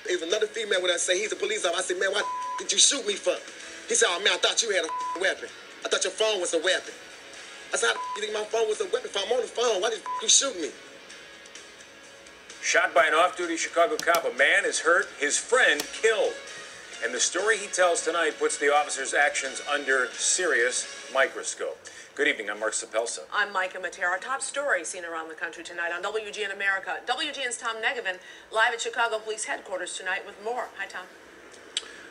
There was another female with us say he's a police officer. I said, man, why did you shoot me for? He said, oh man, I thought you had a weapon. I thought your phone was a weapon. I said, how do you think my phone was a weapon? If I'm on the phone, why did you shoot me? Shot by an off-duty Chicago cop, a man is hurt, his friend killed. And the story he tells tonight puts the officer's actions under serious microscope. Good evening, I'm Mark Sapelsa. I'm Micah Matera. Our top story seen around the country tonight on WGN America. WGN's Tom Negevin live at Chicago Police Headquarters tonight with more. Hi, Tom.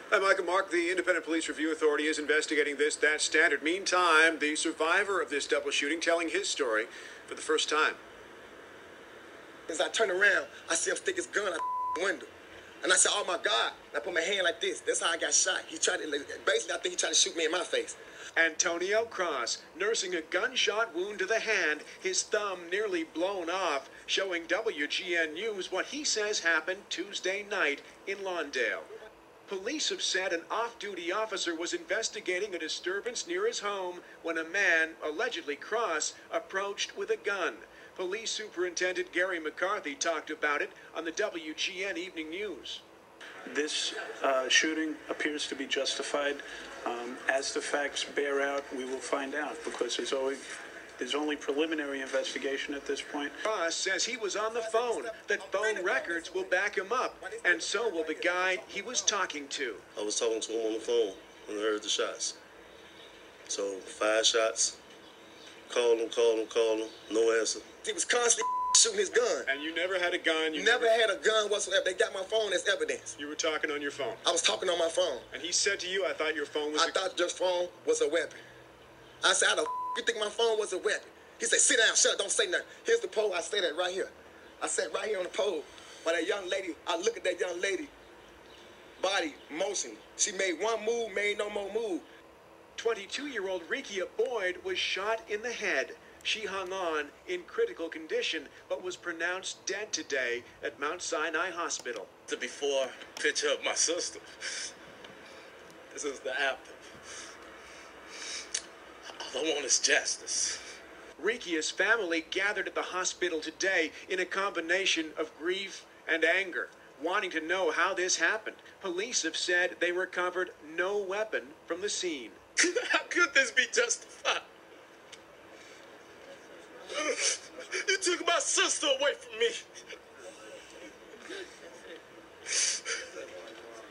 Hi, Micah. Mark, the Independent Police Review Authority is investigating this. That's standard. Meantime, the survivor of this double shooting telling his story for the first time. As I turn around, I see him stick his gun out the window. And I said, oh my God. And I put my hand like this. That's how I got shot. He tried to, basically, I think he tried to shoot me in my face. Antonio Cross, nursing a gunshot wound to the hand, his thumb nearly blown off, showing WGN News what he says happened Tuesday night in Lawndale. Police have said an off-duty officer was investigating a disturbance near his home when a man, allegedly Cross, approached with a gun. Police Superintendent Garry McCarthy talked about it on the WGN Evening News. This shooting appears to be justified. As the facts bear out, we will find out, because there's only preliminary investigation at this point. Cross says he was on the phone, that phone records will back him up, and so will the guy he was talking to. I was talking to him on the phone when I heard the shots. So 5 shots, called him, no answer. He was constantly shooting his gun. And you never had a gun? You never had a gun whatsoever. They got my phone as evidence. You were talking on your phone? I was talking on my phone. And he said to you, I thought your phone was I thought your phone was a weapon. I said, how the you think my phone was a weapon? He said, sit down, shut up, don't say nothing. Here's the pole, I stayed at right here. I sat right here on the pole. While that young lady, I look at that young lady, body motion. She made one move, made no more move. 22-year-old Rekia Boyd was shot in the head. She hung on in critical condition, but was pronounced dead today at Mount Sinai Hospital. The before picture of my sister. This is the after. All I want is justice. Rekia's family gathered at the hospital today in a combination of grief and anger, wanting to know how this happened. Police have said they recovered no weapon from the scene. How could this be justified? You took my sister away from me.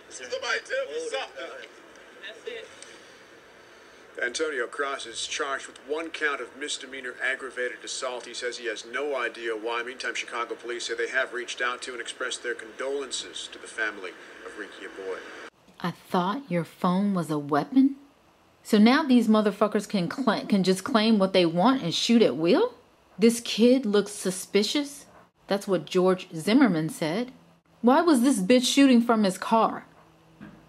Somebody tell me something. That's it. Antonio Cross is charged with 1 count of misdemeanor aggravated assault. He says he has no idea why. Meantime, Chicago police say they have reached out to and expressed their condolences to the family of Rekia Boyd. I thought your phone was a weapon? So now these motherfuckers can just claim what they want and shoot at will? This kid looks suspicious? That's what George Zimmerman said. Why was this bitch shooting from his car?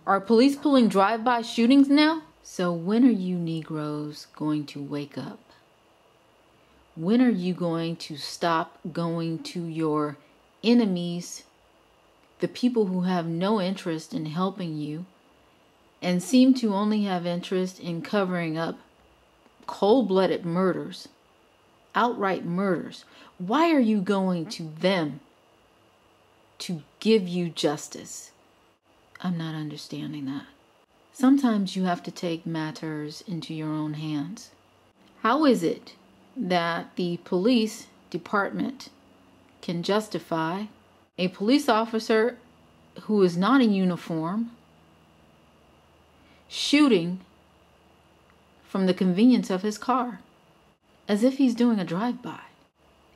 Are police pulling drive-by shootings now? So when are you Negroes going to wake up? When are you going to stop going to your enemies, the people who have no interest in helping you and seem to only have interest in covering up cold-blooded murders, outright murders? Why are you going to them to give you justice? I'm not understanding that. Sometimes you have to take matters into your own hands. How is it that the police department can justify a police officer who is not in uniform shooting from the convenience of his car as if he's doing a drive-by?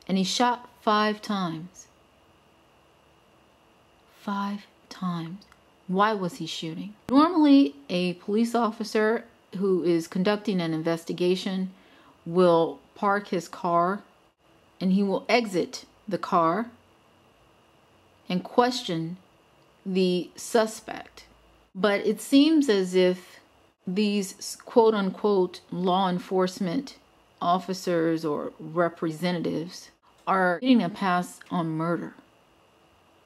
And he shot 5 times. 5 times. Why was he shooting? Normally, a police officer who is conducting an investigation will park his car and he will exit the car and question the suspect. But it seems as if these quote-unquote law enforcement officers or representatives are getting a pass on murder.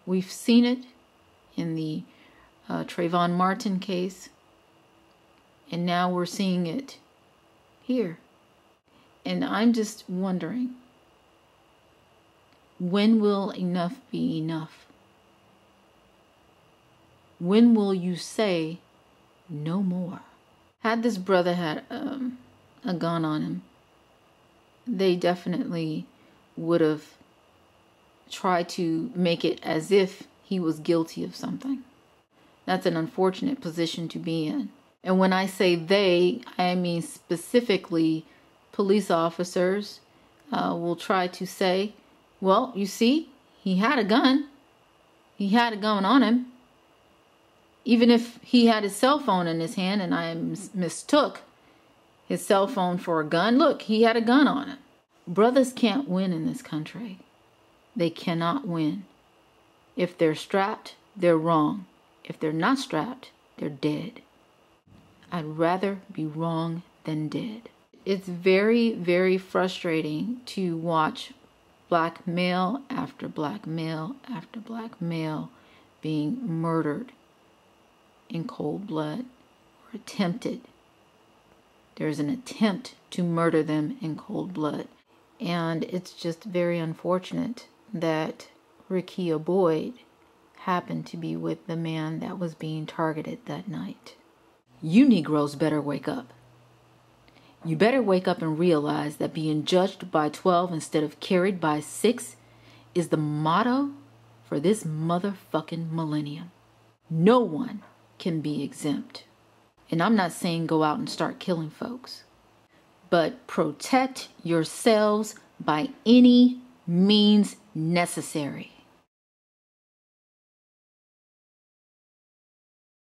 We've seen it in the Trayvon Martin case, and now we're seeing it here. And I'm just wondering, when will enough be enough? When will you say no more? Had this brother had a gun on him, they definitely would have tried to make it as if he was guilty of something. That's an unfortunate position to be in. And when I say they, I mean specifically police officers will try to say, well, you see, he had a gun. He had a gun on him. Even if he had his cell phone in his hand and I mistook his cell phone for a gun, look, he had a gun on him. Brothers can't win in this country. They cannot win. If they're strapped, they're wrong. If they're not strapped, they're dead. I'd rather be wrong than dead. It's very, very frustrating to watch black male after black male after black male being murdered in cold blood or attempted. There's an attempt to murder them in cold blood. And it's just very unfortunate that Rekia Boyd happened to be with the man that was being targeted that night. You Negroes better wake up. You better wake up and realize that being judged by 12 instead of carried by 6 is the motto for this motherfucking millennium. No one can be exempt. And I'm not saying go out and start killing folks, but protect yourselves by any means necessary.